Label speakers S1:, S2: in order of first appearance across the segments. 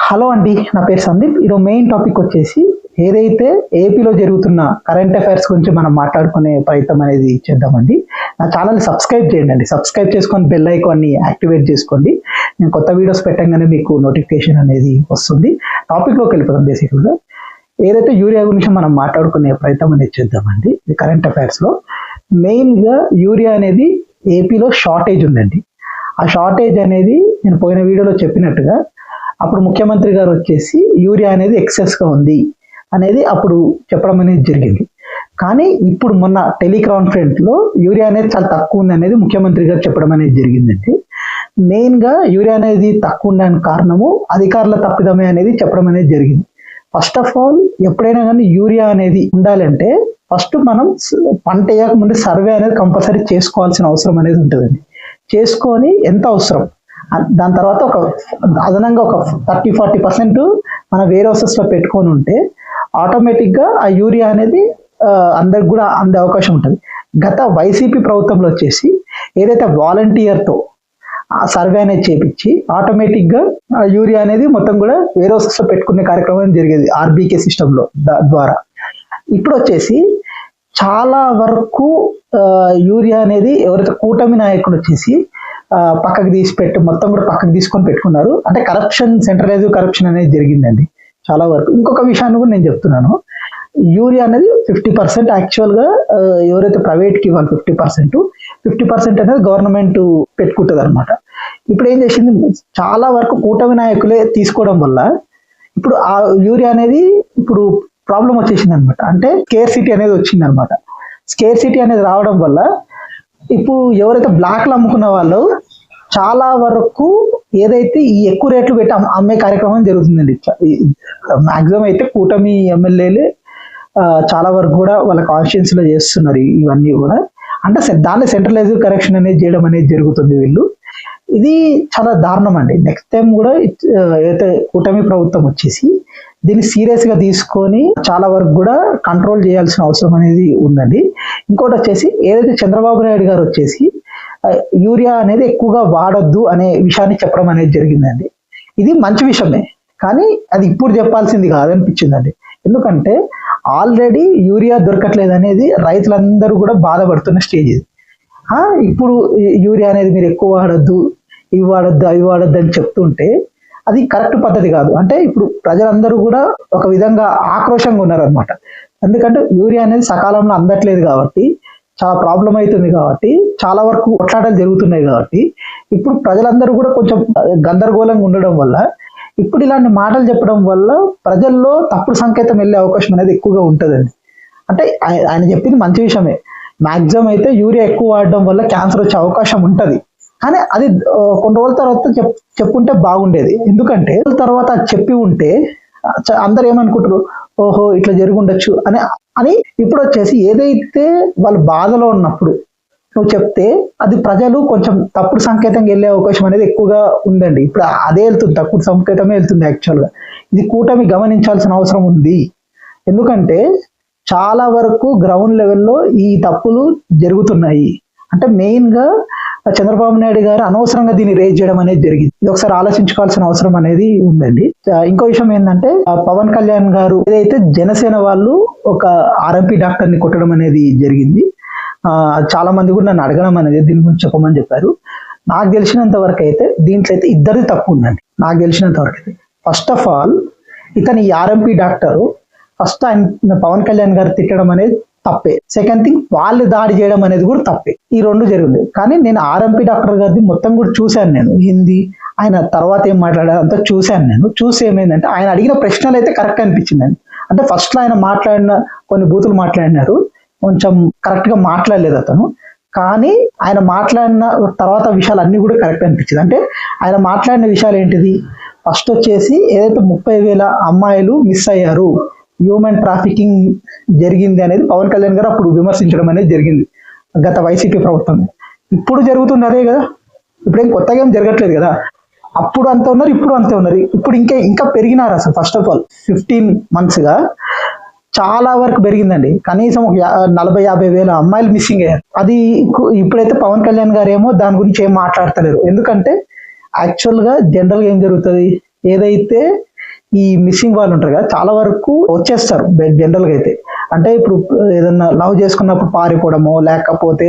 S1: Hello అండి, నా పేరు సందీప్. ఈరోజు మెయిన్ టాపిక్ వచ్చేసి ఏదైతే ఏపీలో జరుగుతున్న కరెంట్ అఫైర్స్ గురించి మనం మాట్లాడుకునే ప్రయత్నం అనేది చేద్దామండి. నా ఛానల్ని సబ్స్క్రైబ్ చేయండి. సబ్స్క్రైబ్ చేసుకొని బెల్ ఐకాన్ని యాక్టివేట్ చేసుకోండి. నేను కొత్త వీడియోస్ పెట్టగానే మీకు నోటిఫికేషన్ అనేది వస్తుంది. టాపిక్లోకి వెళ్ళిపోతాం. బేసిక్గా ఏదైతే యూరియా గురించి మనం మాట్లాడుకునే ప్రయత్నం అనేది చేద్దామండి. ఇది కరెంట్ అఫైర్స్లో మెయిన్గా యూరియా అనేది ఏపీలో షార్టేజ్ ఉందండి. ఆ షార్టేజ్ అనేది నేను పోయిన వీడియోలో చెప్పినట్టుగా అప్పుడు ముఖ్యమంత్రి గారు వచ్చేసి యూరియా అనేది ఎక్సెస్గా ఉంది అనేది అప్పుడు చెప్పడం అనేది జరిగింది. కానీ ఇప్పుడు మొన్న టెలికాన్ఫరెన్స్లో యూరియా అనేది చాలా తక్కువ ఉంది అనేది ముఖ్యమంత్రి గారు చెప్పడం అనేది జరిగిందండి. మెయిన్గా యూరియా అనేది తక్కువ ఉండడానికి కారణము అధికారుల తప్పిదమే అనేది చెప్పడం అనేది జరిగింది. ఫస్ట్ ఆఫ్ ఆల్ ఎప్పుడైనా కానీ యూరియా అనేది ఉండాలంటే ఫస్ట్ మనం పంట వేయక ముందు సర్వే అనేది కంపల్సరీ చేసుకోవాల్సిన అవసరం అనేది ఉంటుందండి. చేసుకొని ఎంత అవసరం దాని తర్వాత ఒక అదనంగా ఒక 30-40% మన వేర్ హౌసెస్లో పెట్టుకొని ఉంటే ఆటోమేటిక్గా ఆ యూరియా అనేది అందరికి కూడా అందే అవకాశం ఉంటుంది. గత వైసీపీ ప్రభుత్వంలో వచ్చేసి ఏదైతే వాలంటీర్తో ఆ సర్వే అనేది చేపించి ఆటోమేటిక్గా ఆ యూరియా అనేది మొత్తం కూడా వేర్ హౌసెస్లో పెట్టుకునే కార్యక్రమం జరిగేది ఆర్బీకే సిస్టంలో ద్వారా. ఇప్పుడు వచ్చేసి చాలా వరకు యూరియా అనేది ఎవరైతే కూటమి నాయకులు వచ్చేసి పక్కకు తీసి మొత్తం కూడా పక్కకు తీసుకొని పెట్టుకున్నారు. అంటే కరప్షన్, సెంట్రలైజ్ కరప్షన్ అనేది జరిగిందండి చాలా వరకు. ఇంకొక విషయాన్ని కూడా నేను చెప్తున్నాను. యూరియా అనేది 50% యాక్చువల్గా ఎవరైతే ప్రైవేట్కి ఇవ్వాలి 50% అనేది గవర్నమెంట్ పెట్టుకుంటుంది అనమాట. ఇప్పుడు ఏం చేసింది, చాలా వరకు కూటమి నాయకులే తీసుకోవడం వల్ల ఇప్పుడు ఆ యూరియా అనేది ఇప్పుడు ప్రాబ్లం వచ్చేసింది అనమాట. అంటే స్కేర్సిటీ అనేది వచ్చింది అనమాట. స్కేర్సిటీ అనేది రావడం వల్ల ఇప్పుడు ఎవరైతే బ్లాక్లు అమ్ముకున్న వాళ్ళు చాలా వరకు ఏదైతే ఈ ఎక్కువ రేట్లు పెట్టి అమ్మే కార్యక్రమం జరుగుతుందండి. మ్యాక్సిమం అయితే కూటమి ఎమ్మెల్యేలు చాలా వరకు కూడా వాళ్ళ కాన్స్టిట్యున్సీలో చేస్తున్నారు ఇవన్నీ కూడా. అంటే దాన్ని సెంట్రలైజ్ కరెక్షన్ అనేది చేయడం అనేది జరుగుతుంది వీళ్ళు. ఇది చాలా దారుణం అండి. నెక్స్ట్ టైం కూడా ఏదైతే కూటమి ప్రభుత్వం వచ్చేసి దీన్ని సీరియస్గా తీసుకొని చాలా వరకు కూడా కంట్రోల్ చేయాల్సిన అవసరం అనేది ఉందండి. ఇంకోటి వచ్చేసి ఏదైతే చంద్రబాబు నాయుడు గారు వచ్చేసి యూరియా అనేది ఎక్కువగా వాడొద్దు అనే విషయాన్ని చెప్పడం అనేది జరిగిందండి. ఇది మంచి విషయమే, కానీ అది ఇప్పుడు చెప్పాల్సింది కాదనిపించిందండి. ఎందుకంటే ఆల్రెడీ యూరియా దొరకట్లేదు అనేది రైతులందరూ కూడా బాధపడుతున్న స్టేజ్ ఇది. ఇప్పుడు యూరియా అనేది మీరు ఎక్కువ వాడొద్దు, ఇవి వాడొద్దు, అవి వాడొద్దు అని చెప్తుంటే అది కరెక్ట్ పద్ధతి కాదు. అంటే ఇప్పుడు ప్రజలందరూ కూడా ఒక విధంగా ఆక్రోషంగా ఉన్నారనమాట. ఎందుకంటే యూరియా అనేది సకాలంలో అందట్లేదు కాబట్టి, చాలా ప్రాబ్లం అవుతుంది కాబట్టి, చాలా వరకు కొట్లాటలు జరుగుతున్నాయి కాబట్టి ఇప్పుడు ప్రజలందరూ కూడా కొంచెం గందరగోళంగా ఉండడం వల్ల ఇప్పుడు ఇలాంటి మాటలు చెప్పడం వల్ల ప్రజల్లో తప్పుడు సంకేతం వెళ్ళే అవకాశం అనేది ఎక్కువగా ఉంటుందండి. అంటే ఆయన చెప్పింది మంచి విషయమే. మ్యాక్సిమం అయితే యూరియా ఎక్కువ వాడడం వల్ల క్యాన్సర్ వచ్చే అవకాశం ఉంటుంది. కానీ అది కొన్ని రోజుల తర్వాత చెప్పుంటే బాగుండేది. ఎందుకంటే తర్వాత చెప్పి ఉంటే అందరు ఏమనుకుంటారు, ఓహో ఇట్లా జరిగి ఉండొచ్చు అని ఇప్పుడు వచ్చేసి ఏదైతే వాళ్ళు బాధలో ఉన్నప్పుడు నువ్వు చెప్తే అది ప్రజలు కొంచెం తప్పుడు సంకేతంగా వెళ్ళే అవకాశం అనేది ఎక్కువగా ఉందండి. ఇప్పుడు అదే వెళ్తుంది, తప్పుడు సంకేతమే వెళ్తుంది యాక్చువల్గా. ఇది కూటమి గమనించాల్సిన అవసరం ఉంది. ఎందుకంటే చాలా వరకు గ్రౌండ్ లెవెల్లో ఈ తప్పులు జరుగుతున్నాయి. అంటే మెయిన్గా చంద్రబాబు నాయుడు గారు అనవసరంగా దీన్ని రేజ్ చేయడం అనేది జరిగింది. ఇది ఒకసారి ఆలోచించుకోవాల్సిన అవసరం అనేది ఉందండి. ఇంకో విషయం ఏంటంటే పవన్ కళ్యాణ్ గారు ఏదైతే జనసేన వాళ్ళు ఒక ఆర్ఎంపీ డాక్టర్ని కొట్టడం అనేది జరిగింది. చాలా మంది కూడా నన్ను అడగడం అనేది దీని గురించి చెప్పమని చెప్పారు. నాకు తెలిసినంత వరకు అయితే దీంట్లో అయితే ఇద్దరిది తప్పు ఉందండి. నాకు తెలిసినంత వరకు అయితే ఫస్ట్ ఆఫ్ ఆల్ ఇతను ఈ ఆర్ఎంపీ డాక్టరు ఫస్ట్ ఆయన పవన్ కళ్యాణ్ గారు తిట్టడం అనేది తప్పే. సెకండ్ థింగ్ వాళ్ళు దాడి చేయడం అనేది కూడా తప్పే. ఈ రెండు జరిగింది. కానీ నేను ఆర్ఎంపీ డాక్టర్ గారిది మొత్తం కూడా చూశాను. నేను హిందీ ఆయన తర్వాత ఏం మాట్లాడారు అంతా చూశాను. నేను చూసి ఏమైందంటే ఆయన అడిగిన ప్రశ్నలు అయితే కరెక్ట్ అనిపించిందండి. అంటే ఫస్ట్లో ఆయన మాట్లాడిన కొన్ని బూతులు మాట్లాడినారు, కొంచెం కరెక్ట్గా మాట్లాడలేదు అతను. కానీ ఆయన మాట్లాడిన తర్వాత విషయాలు అన్నీ కూడా కరెక్ట్ అనిపించింది. అంటే ఆయన మాట్లాడిన విషయాలు ఏంటిది, ఫస్ట్ వచ్చేసి ఏదైతే 30,000 అమ్మాయిలు మిస్ అయ్యారు, హ్యూమన్ ట్రాఫికింగ్ జరిగింది అనేది పవన్ కళ్యాణ్ గారు అప్పుడు విమర్శించడం అనేది జరిగింది గత వైసీపీ ప్రభుత్వం. ఇప్పుడు జరుగుతుంది అదే కదా. ఇప్పుడేం కొత్తగా ఏం జరగట్లేదు కదా. అప్పుడు అంత ఉన్నారు, ఇప్పుడు అంతే ఉన్నారు. ఇప్పుడు ఇంకా పెరిగినారు. అసలు ఫస్ట్ ఆఫ్ ఆల్ 15 monthsగా చాలా వరకు పెరిగిందండి. కనీసం 40-50 వేల అమ్మాయిలు మిస్సింగ్ అయ్యారు. అది ఇప్పుడైతే పవన్ కళ్యాణ్ గారు ఏమో దాని గురించి ఏం మాట్లాడతలేరు. ఎందుకంటే యాక్చువల్గా జనరల్గా ఏం జరుగుతుంది, ఏదైతే ఈ మిస్సింగ్ వాళ్ళు ఉంటారు కదా, చాలా వరకు వచ్చేస్తారు జనరల్గా అయితే. అంటే ఇప్పుడు ఏదన్నా లవ్ చేసుకున్నప్పుడు పారిపోవడమో, లేకపోతే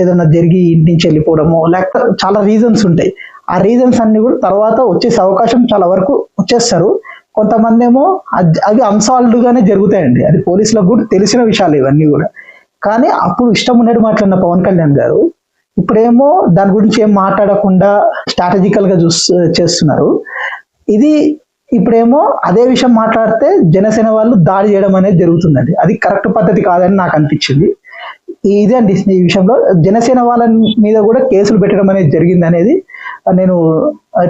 S1: ఏదన్నా జరిగి ఇంటి నుంచి వెళ్ళిపోవడమో, లేకపోతే చాలా రీజన్స్ ఉంటాయి. ఆ రీజన్స్ అన్ని కూడా తర్వాత వచ్చేసే అవకాశం చాలా వరకు వచ్చేస్తారు. కొంతమంది ఏమో అవి అన్సాల్వ్డ్ గానే జరుగుతాయండి. అది పోలీసులకు కూడా తెలిసిన విషయాలు ఇవన్నీ కూడా. కానీ అప్పుడు ఇష్టం ఉన్నట్టు మాట్లాడిన పవన్ కళ్యాణ్ గారు ఇప్పుడేమో దాని గురించి ఏం మాట్లాడకుండా స్ట్రాటజికల్ గా చేస్తున్నారు. ఇది ఇప్పుడేమో అదే విషయం మాట్లాడితే జనసేన వాళ్ళు దాడి చేయడం అనేది జరుగుతుందండి. అది కరెక్ట్ పద్ధతి కాదని నాకు అనిపించింది. ఇదే అండి ఈ విషయంలో జనసేన వాళ్ళ మీద కూడా కేసులు పెట్టడం అనేది జరిగింది అనేది నేను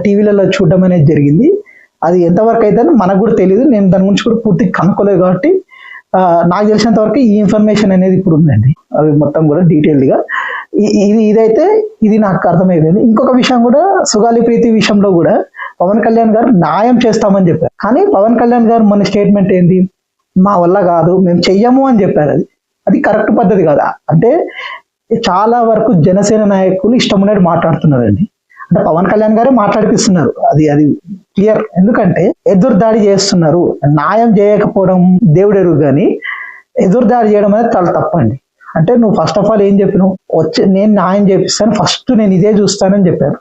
S1: టీవీలలో చూడడం అనేది జరిగింది. అది ఎంతవరకు అయితే మనకు కూడా తెలియదు. నేను దాని గురించి కూడా పూర్తిగా కనుక్కోలేదు కాబట్టి నాకు తెలిసినంత వరకు ఈ ఇన్ఫర్మేషన్ అనేది ఇప్పుడు ఉందండి. అవి మొత్తం కూడా డీటెయిల్డ్గా ఇదైతే ఇది నాకు అర్థమైపోయింది. ఇంకొక విషయం కూడా సుగాలి ప్రీతి విషయంలో కూడా పవన్ కళ్యాణ్ గారు న్యాయం చేస్తామని చెప్పారు. కానీ పవన్ కళ్యాణ్ గారు మన స్టేట్మెంట్ ఏంటి, మా వల్ల కాదు, మేము చెయ్యము అని చెప్పారు. అది కరెక్ట్ పద్ధతి కాదు. అంటే చాలా వరకు జనసేన నాయకులు ఇష్టం ఉన్నట్టు మాట్లాడుతున్నారండి. అంటే పవన్ కళ్యాణ్ గారే మాట్లాడిపిస్తున్నారు. అది క్లియర్. ఎందుకంటే ఎదురు దాడి చేస్తున్నారు. న్యాయం చేయకపోవడం దేవుడెరుగు, కానీ ఎదురు దాడి చేయడం అనేది చాలా తప్పండి. అంటే నువ్వు ఫస్ట్ ఆఫ్ ఆల్ ఏం చెప్పినావు, నేను న్యాయం చేపిస్తాను, ఫస్ట్ నేను ఇదే చూస్తానని చెప్పారు.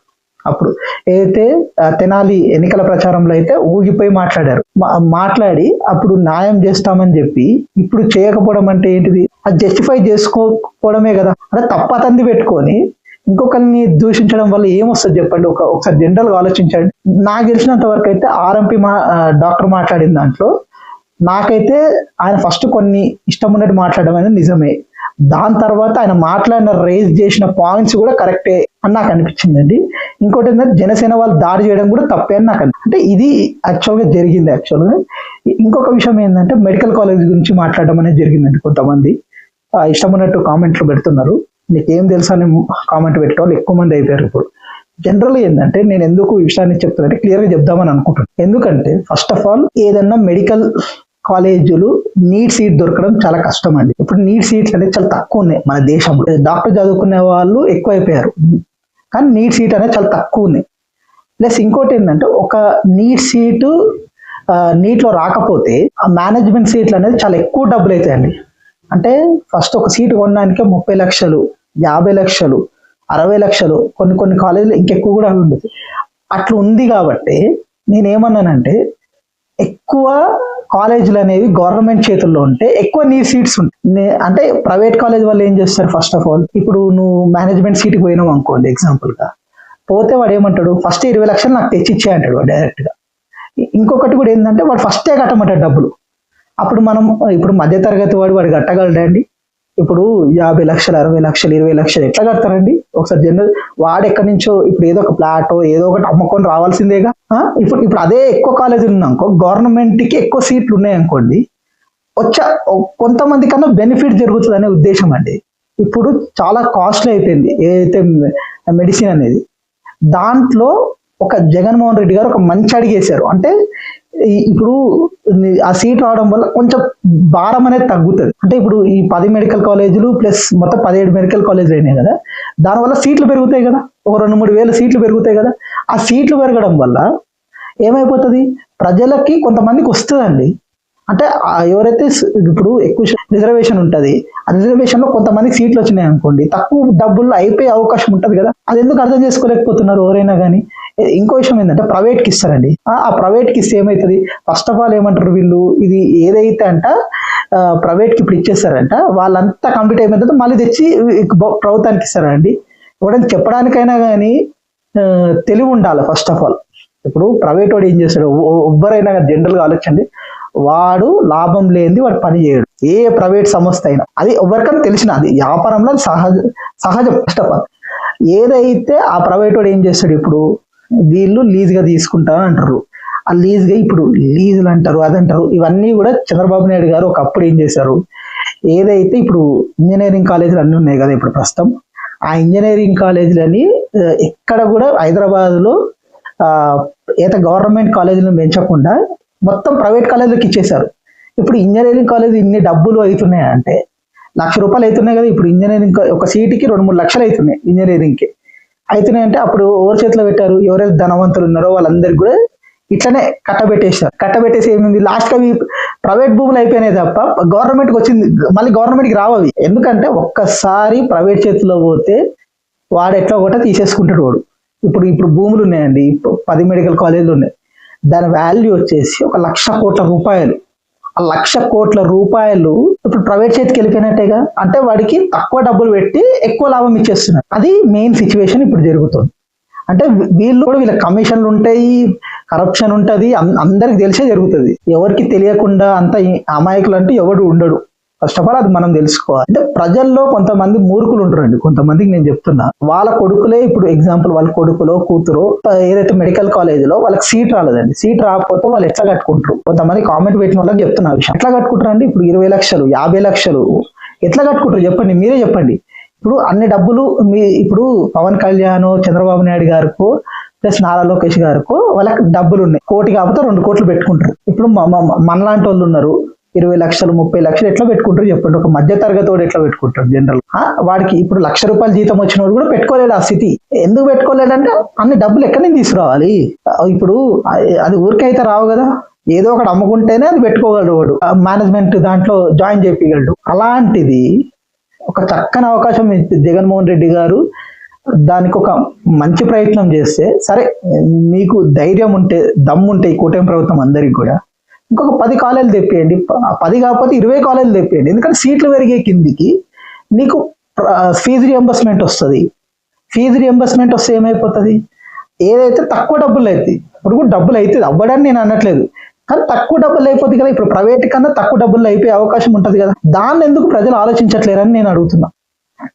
S1: అప్పుడు ఏదైతే తెనాలి ఎన్నికల ప్రచారంలో అయితే ఊగిపోయి మాట్లాడి అప్పుడు న్యాయం చేస్తామని చెప్పి ఇప్పుడు చేయకపోవడం అంటే ఏంటిది? అది జస్టిఫై చేసుకోకపోవడమే కదా. అంటే తప్పతంది పెట్టుకొని ఇంకొకరిని దూషించడం వల్ల ఏమొస్తుంది చెప్పండి? ఒకసారి జనరల్ గా ఆలోచించండి. నాకు తెలిసినంత వరకు అయితే ఆర్ఎంపీ డాక్టర్ మాట్లాడిన దాంట్లో నాకైతే ఆయన ఫస్ట్ కొన్ని ఇష్టం ఉన్నట్టు మాట్లాడడం అనేది నిజమే. దాని తర్వాత ఆయన మాట్లాడిన రేజ్ చేసిన పాయింట్స్ కూడా కరెక్టే అని నాకు అనిపించిందండి. ఇంకోటి ఏంటంటే జనసేన వాళ్ళు దాడి చేయడం కూడా తప్పే అని నాకు అంటే ఇది యాక్చువల్గా జరిగింది. యాక్చువల్గా ఇంకొక విషయం ఏంటంటే మెడికల్ కాలేజ్ గురించి మాట్లాడడం అనేది జరిగిందండి. కొంతమంది ఇష్టం ఉన్నట్టు కామెంట్లు పెడుతున్నారు. నీకేం తెలుసా అని కామెంట్ పెట్టే వాళ్ళు ఎక్కువ మంది అయిపోయారు ఇప్పుడు. జనరల్ ఏంటంటే నేను ఎందుకు ఈ విషయాన్ని చెప్తానంటే క్లియర్గా చెప్దామని అనుకుంటున్నాను. ఎందుకంటే ఫస్ట్ ఆఫ్ ఆల్ ఏదన్నా మెడికల్ కాలేజీలు నీట్ సీట్ దొరకడం చాలా కష్టం అండి. ఇప్పుడు నీట్ సీట్లు అనేది చాలా తక్కువ ఉన్నాయి మన దేశంలో. డాక్టర్ చదువుకునే వాళ్ళు ఎక్కువ అయిపోయారు, కానీ నీట్ సీట్ అనేది చాలా తక్కువ ఉన్నాయి. ప్లస్ ఇంకోటి ఏంటంటే ఒక నీట్ సీటు నీట్లో రాకపోతే ఆ మేనేజ్మెంట్ సీట్లు అనేది చాలా ఎక్కువ డబ్బులు అవుతాయండి. అంటే ఫస్ట్ ఒక సీటు కొనడానికి 30 లక్షలు, 50 లక్షలు, 60 లక్షలు, కొన్ని కాలేజీలు ఇంకెక్కువ కూడా ఉండదు. అట్లా ఉంది కాబట్టి నేనేమన్నానంటే ఎక్కువ కాలేజీలు అనేవి గవర్నమెంట్ చేతుల్లో ఉంటే ఎక్కువ నీట్ సీట్స్ ఉంటాయి. అంటే ప్రైవేట్ కాలేజ్ వాళ్ళు ఏం చేస్తారు, ఫస్ట్ ఆఫ్ ఆల్ ఇప్పుడు నువ్వు మేనేజ్మెంట్ సీట్కి పోయినావు అనుకోండి, ఎగ్జాంపుల్గా పోతే వాడు ఏమంటాడు, ఫస్ట్ 20 లక్షలు నాకు తెచ్చిచ్చే అంటాడు వాడు డైరెక్ట్గా. ఇంకొకటి కూడా ఏంటంటే వాడు ఫస్టే కట్టమంటాడు డబ్బులు. అప్పుడు ఇప్పుడు మధ్యతరగతి వాడు కట్టగలడండి? ఇప్పుడు 50 లక్షలు, 60 లక్షలు, 20 లక్షలు ఎట్లా కడతారండి? ఒకసారి జనరల్ వాడు ఎక్కడి నుంచో ఇప్పుడు ఏదో ఒక ఫ్లాటో ఏదో ఒకటి అమ్ముకొని రావాల్సిందేగా. ఇప్పుడు అదే ఎక్కువ కాలేజీలు ఉన్నాయనుకో, గవర్నమెంట్కి ఎక్కువ సీట్లు ఉన్నాయనుకోండి, కొంతమంది కన్నా బెనిఫిట్ జరుగుతుంది అనే ఉద్దేశం అండి. ఇప్పుడు చాలా కాస్ట్లీ అయిపోయింది ఏదైతే మెడిసిన్ అనేది. దాంట్లో ఒక జగన్మోహన్ రెడ్డి గారు ఒక మంచి అడిగేశారు. అంటే ఇప్పుడు ఆ సీట్ రావడం వల్ల కొంచెం భారం అనేది తగ్గుతుంది. అంటే ఇప్పుడు ఈ 10 మెడికల్ కాలేజీలు ప్లస్ మొత్తం 17 మెడికల్ కాలేజీలు అయినాయి కదా, దానివల్ల సీట్లు పెరుగుతాయి కదా, ఒక 2-3 వేల సీట్లు పెరుగుతాయి కదా. ఆ సీట్లు పెరగడం వల్ల ఏమైపోతుంది, ప్రజలకి కొంతమందికి వస్తుందండి. అంటే ఎవరైతే ఇప్పుడు ఎక్కువ రిజర్వేషన్ ఉంటుంది, ఆ రిజర్వేషన్ లో కొంతమందికి సీట్లు వచ్చినాయి అనుకోండి, తక్కువ డబ్బుల్లో అయిపోయే అవకాశం ఉంటుంది కదా. అది ఎందుకు అర్థం చేసుకోలేకపోతున్నారు ఎవరైనా కానీ. ఇంకో విషయం ఏంటంటే ప్రైవేట్కి ఇస్తారండి. ఆ ప్రైవేట్కి ఇస్తే ఏమవుతుంది, ఫస్ట్ ఆఫ్ ఆల్ ఏమంటారు వీళ్ళు, ఇది ఏదైతే అంట ప్రైవేట్కి ఇప్పుడు ఇచ్చేస్తారంట, వాళ్ళంతా కంప్లీట్ అయిపోయిన మళ్ళీ తెచ్చి ప్రభుత్వానికి ఇస్తారండి. ఎవరైనా చెప్పడానికైనా కానీ తెలివి ఉండాలి ఫస్ట్ ఆఫ్ ఆల్. ఇప్పుడు ప్రైవేట్ వాడు ఏం చేస్తాడు, ఎవ్వరైనా జనరల్గా ఆలోచండి, వాడు లాభం లేనిది వాడు పని చేయడు. ఏ ప్రైవేట్ సంస్థ అయినా అది ఎవరికైనా తెలిసిన, అది వ్యాపారంలో సహజం. ఫస్ట్ ఆఫ్ ఆల్ ఏదైతే ఆ ప్రైవేట్ వాడు ఏం చేస్తాడు, ఇప్పుడు వీళ్ళు లీజ్గా తీసుకుంటా అంటారు, ఆ లీజ్గా ఇప్పుడు లీజులు అంటారు, అదంటారు. ఇవన్నీ కూడా చంద్రబాబు నాయుడు గారు ఒకప్పుడు ఏం చేశారు, ఏదైతే ఇప్పుడు ఇంజనీరింగ్ కాలేజీలు అన్నీ ఉన్నాయి కదా ఇప్పుడు ప్రస్తుతం, ఆ ఇంజనీరింగ్ కాలేజీలని ఎక్కడ కూడా హైదరాబాద్లో ఏదైతే గవర్నమెంట్ కాలేజీలను పెంచకుండా మొత్తం ప్రైవేట్ కాలేజీలకు ఇచ్చేశారు. ఇప్పుడు ఇంజనీరింగ్ కాలేజీ ఇన్ని డబ్బులు అవుతున్నాయి అంటే, ₹1,00,000 అవుతున్నాయి కదా. ఇప్పుడు ఇంజనీరింగ్ ఒక సీటుకి 2-3 లక్షలు అవుతున్నాయి ఇంజనీరింగ్కి. అవుతున్నాయి అంటే అప్పుడు ఎవరి చేతిలో పెట్టారు, ఎవరైతే ధనవంతులు ఉన్నారో వాళ్ళందరికీ కూడా ఇట్లనే కట్టబెట్టేసి ఏమైంది లాస్ట్ అవి ప్రైవేట్ భూములు అయిపోయినాయి తప్ప గవర్నమెంట్కి వచ్చింది, మళ్ళీ గవర్నమెంట్కి రావవి. ఎందుకంటే ఒక్కసారి ప్రైవేట్ చేతిలో పోతే వాడు ఎట్లా ఒకట తీసేసుకుంటాడు వాడు. ఇప్పుడు భూములు ఉన్నాయండి, 10 మెడికల్ కాలేజీలు ఉన్నాయి, దాని వాల్యూ వచ్చేసి 1,00,000 కోట్ల రూపాయలు. ఆ 1,00,000 కోట్ల రూపాయలు ఇప్పుడు ప్రైవేట్ చేతికి వెళ్ళిపోయినట్టేగా. అంటే వాడికి తక్కువ డబ్బులు పెట్టి ఎక్కువ లాభం ఇచ్చేస్తున్నారు. అది మెయిన్ సిచ్యువేషన్ ఇప్పుడు జరుగుతుంది. అంటే వీళ్ళు కూడా వీళ్ళ కమిషన్లు ఉంటాయి, కరప్షన్ ఉంటుంది, అందరికి తెలిసే జరుగుతుంది. ఎవరికి తెలియకుండా అంత అమాయకులు అంటే ఎవడు ఉండడు. ఫస్ట్ ఆఫ్ ఆల్ అది మనం తెలుసుకోవాలి. అంటే ప్రజల్లో కొంతమంది మూర్ఖులు ఉంటారండి, కొంతమందికి నేను చెప్తున్నా, వాళ్ళ కొడుకులే ఇప్పుడు ఎగ్జాంపుల్ వాళ్ళ కొడుకులో కూతురు ఏదైతే మెడికల్ కాలేజీలో వాళ్ళకి సీట్ రాలేదండి, సీట్ రాకపోతే వాళ్ళు ఎట్లా కట్టుకుంటారు. కొంతమంది కామెంట్ పెట్టిన వాళ్ళకి చెప్తున్నా విషయం, ఎట్లా కట్టుకుంటారు అండి. ఇప్పుడు 20 లక్షలు 50 లక్షలు ఎట్లా కట్టుకుంటారు చెప్పండి, మీరే చెప్పండి. ఇప్పుడు అన్ని డబ్బులు ఇప్పుడు పవన్ కళ్యాణ్, చంద్రబాబు నాయుడు గారికి ప్లస్ నారా లోకేష్ గారికి వాళ్ళకి డబ్బులు ఉన్నాయి, 1 కోటి కాకపోతే 2 కోట్లు పెట్టుకుంటారు. ఇప్పుడు మనలాంటి వాళ్ళు ఉన్నారు, 20 లక్షలు 30 లక్షలు ఎట్లా పెట్టుకుంటారు చెప్పండి. ఒక మధ్య తరగతి వాడు ఎట్లా పెట్టుకుంటాడు జనరల్. వాడికి ఇప్పుడు ₹1,00,000 జీతం వచ్చిన వాడు కూడా పెట్టుకోలేడు ఆ స్థితి. ఎందుకు పెట్టుకోలేడంటే అన్ని డబ్బులు ఎక్కడి నుంచి తీసుకురావాలి. ఇప్పుడు అది ఊరికే అయితే రావు కదా, ఏదో ఒకటి అమ్ముకుంటేనే అది పెట్టుకోగలడు వాడు, మేనేజ్మెంట్ దాంట్లో జాయిన్ చేయగలడు. అలాంటిది ఒక చక్కని అవకాశం జగన్మోహన్ రెడ్డి గారు దానికి ఒక మంచి ప్రయత్నం చేస్తే, సరే మీకు ధైర్యం ఉంటే దమ్ముంటే ఈ కూటమి ప్రభుత్వం అందరికి కూడా ఇంకొక 10 కాలేజీలు తెప్పియండి, 10 కాకపోతే 20 కాలేజీలు తెప్పియండి. ఎందుకంటే సీట్లు పెరిగే కిందికి నీకు ఫీజు రియంబర్స్మెంట్ వస్తుంది. ఫీజు రియంబర్స్మెంట్ వస్తే ఏమైపోతుంది, ఏదైతే తక్కువ డబ్బులు అవుతుంది, ఇప్పుడు కూడా డబ్బులు అవుతుంది అవ్వడానికి నేను అనట్లేదు, కానీ తక్కువ డబ్బులు అయిపోతుంది కదా. ఇప్పుడు ప్రైవేట్ కన్నా తక్కువ డబ్బులు అయిపోయే అవకాశం ఉంటుంది కదా. దాన్ని ఎందుకు ప్రజలు ఆలోచించట్లేరని నేను అడుగుతున్నా.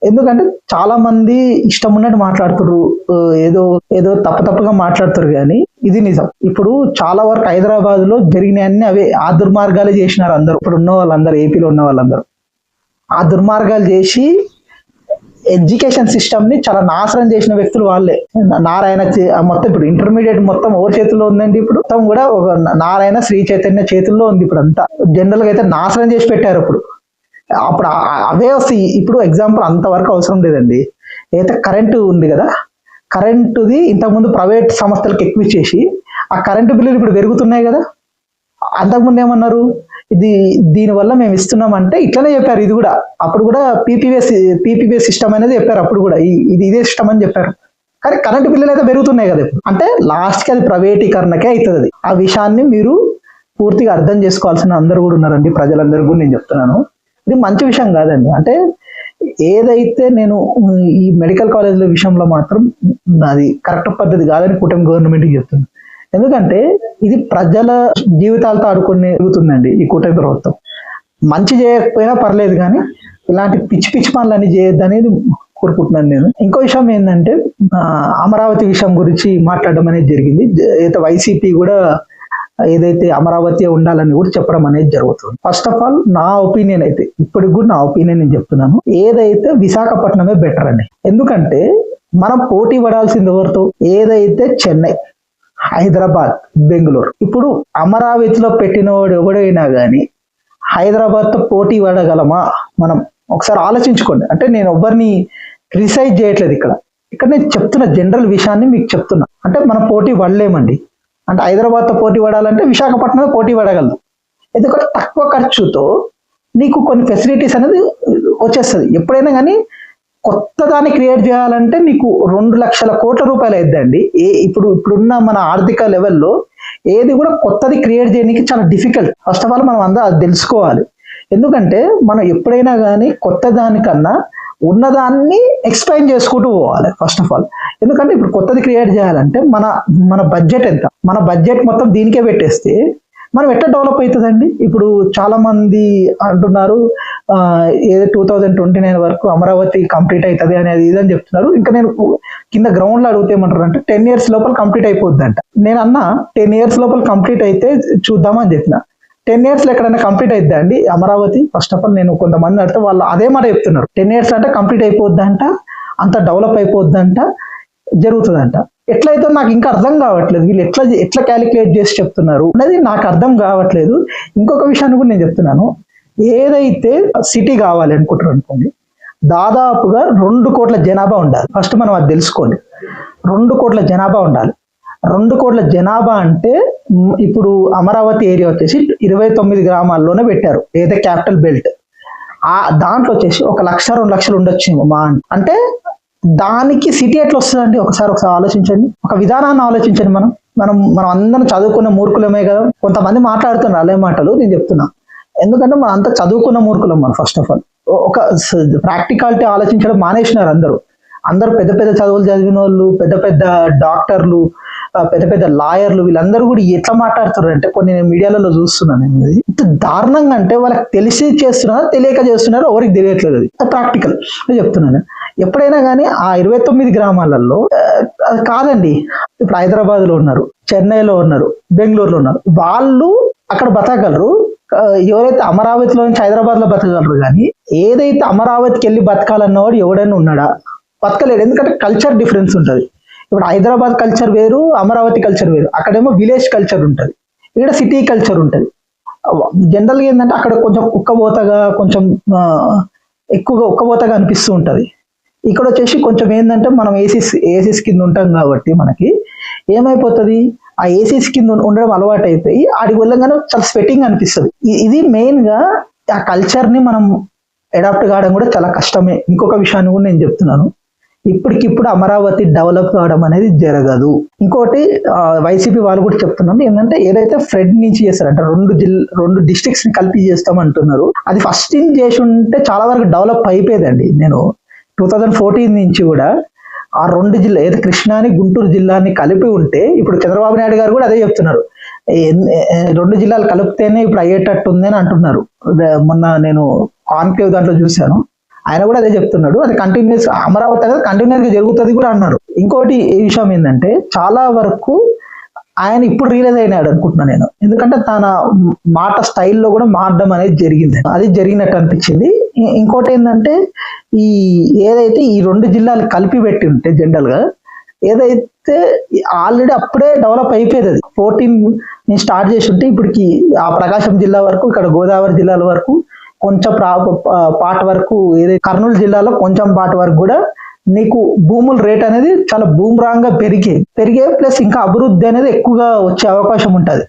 S1: ఎందుకంటే చాలా మంది ఇష్టం ఉన్నట్టు మాట్లాడుతున్నారు, ఏదో తప్పుగా మాట్లాడుతారు, కానీ ఇది నిజం. ఇప్పుడు చాలా వరకు హైదరాబాద్ లో జరిగినాయన్నీ అవే, ఆ దుర్మార్గాలే చేసినారు అందరూ. ఇప్పుడు ఉన్న వాళ్ళందరూ, ఏపీలో ఉన్న వాళ్ళందరూ ఆ దుర్మార్గాలు చేసి ఎడ్యుకేషన్ సిస్టమ్ ని చాలా నాశనం చేసిన వ్యక్తులు వాళ్ళే. నారాయణ మొత్తం ఇప్పుడు ఇంటర్మీడియట్ మొత్తం ఎవరి చేతుల్లో ఉందండి, ఇప్పుడు మొత్తం కూడా ఒక నారాయణ శ్రీ చైతన్య చేతుల్లో ఉంది. ఇప్పుడు అంతా జనరల్ గా అయితే నాశనం చేసి పెట్టారు. అప్పుడు అవే వస్తాయి. ఇప్పుడు ఎగ్జాంపుల్ అంతవరకు అవసరం లేదండి. అయితే కరెంటు ఉంది కదా, కరెంటుది ఇంతకుముందు ప్రైవేట్ సంస్థలకు ఎక్కువ ఇచ్చేసి ఆ కరెంటు బిల్లులు ఇప్పుడు పెరుగుతున్నాయి కదా. అంతకుముందు ఏమన్నారు, దీనివల్ల మేము ఇస్తున్నామంటే ఇట్లనే చెప్పారు. ఇది కూడా అప్పుడు కూడా పీపీపీ సిస్టమ్ అనేది చెప్పారు, అప్పుడు కూడా ఇదే సిస్టమ్ అని చెప్పారు. కానీ కరెంటు బిల్లులు అయితే పెరుగుతున్నాయి కదా. అంటే లాస్ట్కి అది ప్రైవేటీకరణకే అవుతుంది అది. ఆ విషయాన్ని మీరు పూర్తిగా అర్థం చేసుకోవాల్సిన అందరూ కూడా ఉన్నారండి, ప్రజలందరూ కూడా నేను చెప్తున్నాను. ఇది మంచి విషయం కాదండి. అంటే ఏదైతే నేను ఈ మెడికల్ కాలేజీల విషయంలో మాత్రం అది కరెక్ట్ పద్ధతి కాదని కూటమి గవర్నమెంట్కి చెప్తున్నాను. ఎందుకంటే ఇది ప్రజల జీవితాలతో ఆడుకునే జరుగుతుందండి ఈ కూటమి ప్రభుత్వం. మంచి చేయకపోయినా పర్లేదు, కానీ ఇలాంటి పిచ్చి పనులన్నీ చేయొద్దు అనేది కోరుకుంటున్నాను నేను. ఇంకో విషయం ఏంటంటే, అమరావతి విషయం గురించి మాట్లాడడం అనేది జరిగింది. అయితే వైసీపీ కూడా ఏదైతే అమరావతి ఉండాలని కూడా చెప్పడం అనేది జరుగుతుంది. ఫస్ట్ ఆఫ్ ఆల్ నా ఒపీనియన్ అయితే, ఇప్పటికి కూడా నా ఒపీనియన్ నేను చెప్తున్నాను, ఏదైతే విశాఖపట్నమే బెటర్ అండి. ఎందుకంటే మనం పోటీ పడాల్సింది ఎవరితో, ఏదైతే చెన్నై, హైదరాబాద్, బెంగళూరు. ఇప్పుడు అమరావతిలో పెట్టినవాడు ఎవడైనా కానీ హైదరాబాద్తో పోటీ పడగలమా మనం ఒకసారి ఆలోచించుకోండి. అంటే నేను ఎవరిని క్రిటిసైజ్ చేయట్లేదు, ఇక్కడ నేను చెప్తున్న జనరల్ విషయాన్ని మీకు చెప్తున్నా. అంటే మనం పోటీ పడలేమండి. అంటే హైదరాబాద్తో పోటీ పడాలంటే విశాఖపట్నంలో పోటీ పడగలదు. ఎందుకంటే తక్కువ ఖర్చుతో నీకు కొన్ని ఫెసిలిటీస్ అనేది వచ్చేస్తుంది. ఎప్పుడైనా కానీ కొత్త దాన్ని క్రియేట్ చేయాలంటే నీకు 2,00,000 కోట్ల రూపాయలు అయిద్దండి. ఇప్పుడున్న మన ఆర్థిక లెవెల్లో ఏది కూడా కొత్తది క్రియేట్ చేయడానికి చాలా డిఫికల్ట్. ఫస్ట్ ఆఫ్ ఆల్ మనం అందరూ అది తెలుసుకోవాలి. ఎందుకంటే మనం ఎప్పుడైనా కానీ కొత్త దానికన్నా ఉన్నదాన్ని ఎక్స్ప్లెయిన్ చేసుకుంటూ పోవాలి ఫస్ట్ ఆఫ్ ఆల్. ఎందుకంటే ఇప్పుడు కొత్తది క్రియేట్ చేయాలంటే మన బడ్జెట్ ఎంత, మన బడ్జెట్ మొత్తం దీనికే పెట్టేస్తే మనం ఎట్లా డెవలప్ అవుతుందండి. ఇప్పుడు చాలా మంది అంటున్నారు ఏదో 2029 వరకు అమరావతి కంప్లీట్ అవుతుంది అనేది ఇదని చెప్తున్నారు. ఇంకా నేను కింద గ్రౌండ్ లో అడిగితే ఏమంటారు అంటే 10 years లోపల కంప్లీట్ అయిపోద్ది అంట. నేను అన్నా 10 years లోపల కంప్లీట్ అయితే చూద్దామని చెప్పిన. 10 years లో ఎక్కడైనా కంప్లీట్ అయిద్దా అండి అమరావతి? ఫస్ట్ ఆఫ్ ఆల్ నేను కొంతమంది అడితే వాళ్ళు అదే మాట చెప్తున్నారు, 10 years అంటే కంప్లీట్ అయిపోద్దంట, అంత డెవలప్ అయిపోద్దంట, జరుగుతుందంట. ఎట్లయితే నాకు ఇంకా అర్థం కావట్లేదు, వీళ్ళు ఎట్లా క్యాలిక్యులేట్ చేసి చెప్తున్నారు అనేది నాకు అర్థం కావట్లేదు. ఇంకొక విషయాన్ని కూడా నేను చెప్తున్నాను, ఏదైతే సిటీ కావాలి అనుకుంటారు అనుకోండి, దాదాపుగా 2 కోట్ల జనాభా ఉండాలి. ఫస్ట్ మనం అది తెలుసుకోండి, 2 కోట్ల జనాభా ఉండాలి. 2 కోట్ల జనాభా అంటే ఇప్పుడు అమరావతి ఏరియా వచ్చేసి 29 గ్రామాల్లోనే పెట్టారు, ఏదైతే క్యాపిటల్ బెల్ట్. దాంట్లో వచ్చేసి 1 లక్ష 2 లక్షలు ఉండొచ్చు మా అంటే దానికి సిటీ ఎట్లా వస్తుందండి? ఒకసారి ఆలోచించండి, ఒక విధానాన్ని ఆలోచించండి. మనం మనం మనం అందరం చదువుకున్న మూర్ఖులమే కదా. కొంతమంది మాట్లాడుతున్నారు అలే మాటలు, నేను చెప్తున్నా ఎందుకంటే మనం అంతా చదువుకున్న మూర్ఖులం. మనం ఫస్ట్ ఆఫ్ ఆల్ ఒక ప్రాక్టికాలిటీ ఆలోచించడం మానేసినారు అందరూ పెద్ద పెద్ద చదువులు చదివిన వాళ్ళు, పెద్ద పెద్ద డాక్టర్లు, పెద్ద పెద్ద లాయర్లు, వీళ్ళందరూ కూడా ఎట్లా మాట్లాడుతున్నారు అంటే కొన్ని మీడియాలలో చూస్తున్నాను నేను. ఇది ఇంత దారుణంగా అంటే వాళ్ళకి తెలిసి చేస్తున్నారో తెలియక చేస్తున్నారో ఎవరికి తెలియట్లేదు. అది ప్రాక్టికల్ చెప్తున్నాను. ఎప్పుడైనా కానీ ఆ 29 గ్రామాలలో కాదండి, ఇప్పుడు హైదరాబాద్ లో ఉన్నారు, చెన్నైలో ఉన్నారు, బెంగళూరులో ఉన్నారు, వాళ్ళు అక్కడ బతకగలరు. ఎవరైతే అమరావతిలో నుంచి హైదరాబాద్ లో బతకగలరు, కానీ ఏదైతే అమరావతికి వెళ్ళి బతకాలన్నవాడు ఎవడైనా ఉన్నాడా? బతకలేడు. ఎందుకంటే కల్చర్ డిఫరెన్స్ ఉంటుంది. ఇప్పుడు హైదరాబాద్ కల్చర్ వేరు, అమరావతి కల్చర్ వేరు. అక్కడేమో విలేజ్ కల్చర్ ఉంటుంది, ఇక్కడ సిటీ కల్చర్ ఉంటుంది. జనరల్గా ఏంటంటే అక్కడ కొంచెం ఉక్కబోతగా, కొంచెం ఎక్కువగా ఉక్కబోతగా అనిపిస్తూ ఉంటుంది. ఇక్కడ వచ్చేసి కొంచెం ఏంటంటే మనం ఏసీస్ కింద ఉంటాం కాబట్టి మనకి ఏమైపోతుంది, ఆ ఏసీస్ కింద ఉండడం అలవాటు అయిపోయి ఆడికి వెళ్ళగానే చాలా స్వెటింగ్ అనిపిస్తుంది. ఇది మెయిన్ గా ఆ కల్చర్ ని మనం అడాప్ట్ కావడం కూడా చాలా కష్టమే. ఇంకొక విషయాన్ని కూడా నేను చెప్తున్నాను, ఇప్పటికిప్పుడు అమరావతి డెవలప్ కావడం అనేది జరగదు. ఇంకోటి వైసీపీ వాళ్ళు కూడా చెప్తున్నారు ఏంటంటే ఏదైతే ఫ్రెడ్ నుంచి చేస్తారంటే 2 డిస్ట్రిక్ట్స్ ని కలిపి చేస్తామంటున్నారు. అది ఫస్ట్ చేసి ఉంటే చాలా వరకు డెవలప్ అయిపోయేదండి. నేను 2014 నుంచి కూడా ఆ 2 జిల్లా ఏదో కృష్ణాని గుంటూరు జిల్లాని కలిపి ఉంటే, ఇప్పుడు చంద్రబాబు నాయుడు గారు కూడా అదే చెప్తున్నారు, 2 జిల్లాలు కలిపితేనే ఇప్పుడు అయ్యేటట్టు ఉంది అని అంటున్నారు. మొన్న నేను కాన్క్లేవ్ దాంట్లో చూశాను, ఆయన కూడా అదే చెప్తున్నాడు. అది కంటిన్యూస్ అమరావతి అనేది కంటిన్యూస్ గా జరుగుతుంది కూడా అన్నారు. ఇంకోటి ఈ విషయం ఏంటంటే చాలా వరకు ఆయన ఇప్పుడు రియలైజ్ అయినాడు అనుకుంటున్నాను నేను, ఎందుకంటే తన మాట స్టైల్లో కూడా మారడం అనేది జరిగింది, అది జరిగినట్టు అనిపించింది. ఇంకోటి ఏంటంటే ఏదైతే ఈ 2 జిల్లాలు కలిపి పెట్టి ఉంటే జనరల్ గా ఏదైతే ఆల్రెడీ అప్పుడే డెవలప్ అయిపోయేది. అది 14 నేను స్టార్ట్ చేసి ఉంటే ఇప్పటికి ఆ ప్రకాశం జిల్లా వరకు, ఇక్కడ గోదావరి జిల్లాల వరకు, కొంచెం పార్ట్ వరకు, ఏదైతే కర్నూలు జిల్లాలో కొంచెం పార్ట్ వరకు కూడా నీకు భూముల రేట్ అనేది చాలా భూమిరాంగా పెరిగే ప్లస్ ఇంకా అభివృద్ధి అనేది ఎక్కువగా వచ్చే అవకాశం ఉంటుంది.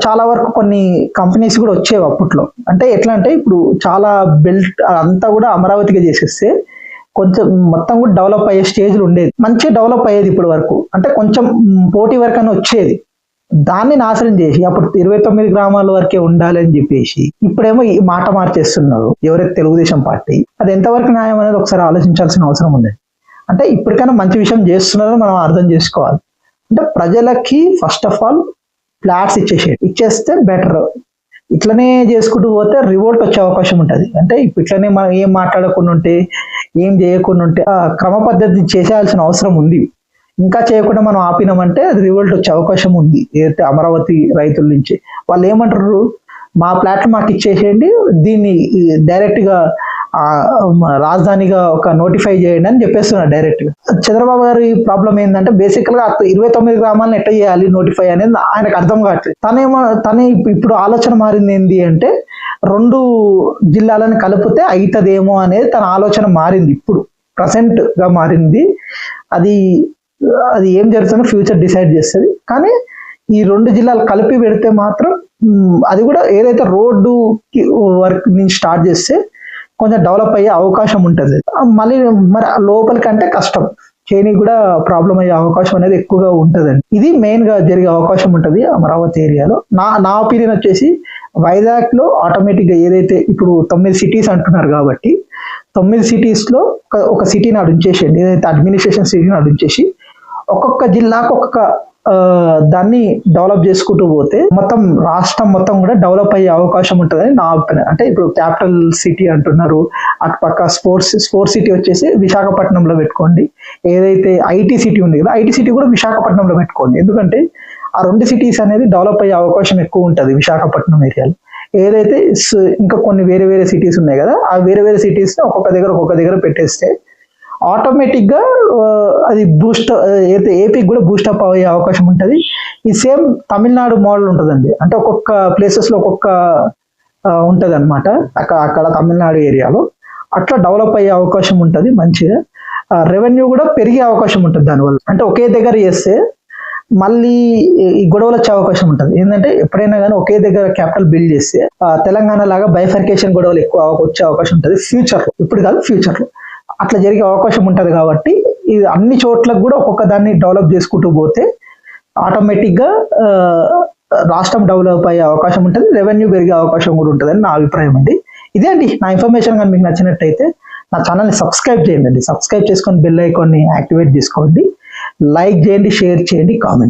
S1: చాలా వరకు కొన్ని కంపెనీస్ కూడా వచ్చేవి అప్పట్లో. అంటే ఎట్లా అంటే ఇప్పుడు చాలా బెల్ట్ అంతా కూడా అమరావతిగా చేసేస్తే కొంచెం మొత్తం కూడా డెవలప్ అయ్యే స్టేజ్లు ఉండేది, మంచిగా డెవలప్ అయ్యేది ఇప్పటి వరకు. అంటే కొంచెం పోటీ వరకు అని వచ్చేది, దాన్ని నాశనం చేసి అప్పుడు 29 గ్రామాల వరకే ఉండాలి అని చెప్పేసి ఇప్పుడేమో ఈ మాట మార్చేస్తున్నారు ఎవరైతే తెలుగుదేశం పార్టీ. అది ఎంతవరకు న్యాయం అనేది ఒకసారి ఆలోచించాల్సిన అవసరం ఉంది. అంటే ఇప్పటికైనా మంచి విషయం చేస్తున్నారో మనం అర్థం చేసుకోవాలి. అంటే ప్రజలకి ఫస్ట్ ఆఫ్ ఆల్ ఫ్లాట్స్ ఇచ్చేస్తే బెటర్. ఇట్లనే చేసుకుంటూ పోతే రివోల్ట్ వచ్చే అవకాశం ఉంటుంది. అంటే ఇట్లనే మనం ఏం మాట్లాడకుండా ఉంటే, ఏం చేయకుండా ఉంటే క్రమ పద్ధతి చేసేయాల్సిన అవసరం ఉంది. ఇంకా చేయకుండా మనం ఆపినామంటే అది రివోల్ట్ వచ్చే అవకాశం ఉంది. ఏదైతే అమరావతి రైతుల నుంచి వాళ్ళు ఏమంటారు, మా ప్లాట్లు మాకు ఇచ్చేసేయండి, దీన్ని డైరెక్ట్ గా రాజధానిగా ఒక నోటిఫై చేయండి అని చెప్పేస్తున్నారు డైరెక్ట్ గా. చంద్రబాబు గారి ప్రాబ్లం ఏంటంటే బేసికల్ గా 29 గ్రామాలను ఎట్లా చేయాలి నోటిఫై అనేది ఆయనకు అర్థం కావట్లేదు. తన ఇప్పుడు ఆలోచన మారింది ఏంటి అంటే 2 జిల్లాలను కలిపితే అవుతుందేమో అనేది తన ఆలోచన మారింది, ఇప్పుడు ప్రజెంట్ గా మారింది. అది ఏం జరుగుతుందో ఫ్యూచర్ డిసైడ్ చేస్తుంది. కానీ ఈ 2 జిల్లాలు కలిపి పెడితే మాత్రం అది కూడా ఏదైతే రోడ్డు వర్క్ నుంచి స్టార్ట్ చేస్తే కొంచెం డెవలప్ అయ్యే అవకాశం ఉంటుంది. మళ్ళీ మరి లోపలికి అంటే కష్టం చేయని కూడా ప్రాబ్లం అయ్యే అవకాశం అనేది ఎక్కువగా ఉంటుందండి. ఇది మెయిన్ గా జరిగే అవకాశం ఉంటుంది అమరావతి ఏరియాలో. నా ఒపీనియన్ వచ్చేసి వైజాగ్ లో ఆటోమేటిక్ గా ఏదైతే ఇప్పుడు 9 సిటీస్ అంటున్నారు కాబట్టి 9 సిటీస్ లో ఒక సిటీని అడుంచేసేయండి, ఏదైతే అడ్మినిస్ట్రేషన్ సిటీని అడుంచేసి ఒక్కొక్క జిల్లాకు ఒక్కొక్క దాన్ని డెవలప్ చేసుకుంటూ పోతే మొత్తం రాష్ట్రం మొత్తం కూడా డెవలప్ అయ్యే అవకాశం ఉంటుందని నా ఒపీనియన్. అంటే ఇప్పుడు క్యాపిటల్ సిటీ అంటున్నారు, అటు పక్క స్పోర్ట్స్ సిటీ వచ్చేసి విశాఖపట్నంలో పెట్టుకోండి. ఏదైతే ఐటీ సిటీ ఉంది కదా, ఐటీ సిటీ కూడా విశాఖపట్నంలో పెట్టుకోండి. ఎందుకంటే ఆ 2 సిటీస్ అనేది డెవలప్ అయ్యే అవకాశం ఎక్కువ ఉంటుంది విశాఖపట్నం ఏరియాలో. ఏదైతే ఇంకా కొన్ని వేరే సిటీస్ ఉన్నాయి కదా, ఆ వేరే సిటీస్ ఒక్కొక్క దగ్గర పెట్టేస్తే ఆటోమేటిక్ గా అది ఏపీకి కూడా బూస్టప్ అయ్యే అవకాశం ఉంటుంది. ఈ సేమ్ తమిళనాడు మోడల్ ఉంటుందండి, అంటే ఒక్కొక్క ప్లేసెస్ లో ఒక్కొక్క ఉంటది అనమాట. అక్కడ తమిళనాడు ఏరియాలో అట్లా డెవలప్ అయ్యే అవకాశం ఉంటుంది. మంచిగా రెవెన్యూ కూడా పెరిగే అవకాశం ఉంటుంది దానివల్ల. అంటే ఒకే దగ్గర చేస్తే మళ్ళీ ఈ గొడవలు వచ్చే అవకాశం ఉంటుంది. ఏంటంటే ఎప్పుడైనా కానీ ఒకే దగ్గర క్యాపిటల్ బిల్డ్ చేస్తే తెలంగాణ లాగా బైఫర్కేషన్ గొడవలు ఎక్కువ వచ్చే అవకాశం ఉంటుంది ఫ్యూచర్లో, ఇప్పుడు కాదు ఫ్యూచర్లో అట్లా జరిగే అవకాశం ఉంటుంది. కాబట్టి ఇది అన్ని చోట్లకు కూడా ఒక్కొక్క దాన్ని డెవలప్ చేసుకుంటూ పోతే ఆటోమేటిక్గా రాష్ట్రం డెవలప్ అయ్యే అవకాశం ఉంటుంది, రెవెన్యూ పెరిగే అవకాశం కూడా ఉంటుందని నా అభిప్రాయం అండి. ఇదే అండి నా ఇన్ఫర్మేషన్. కానీ మీకు నచ్చినట్టయితే నా ఛానల్ని సబ్స్క్రైబ్ చేయండి. సబ్స్క్రైబ్ చేసుకొని బెల్ ఐకాన్ని యాక్టివేట్ చేసుకోండి, లైక్ చేయండి, షేర్ చేయండి, కామెంట్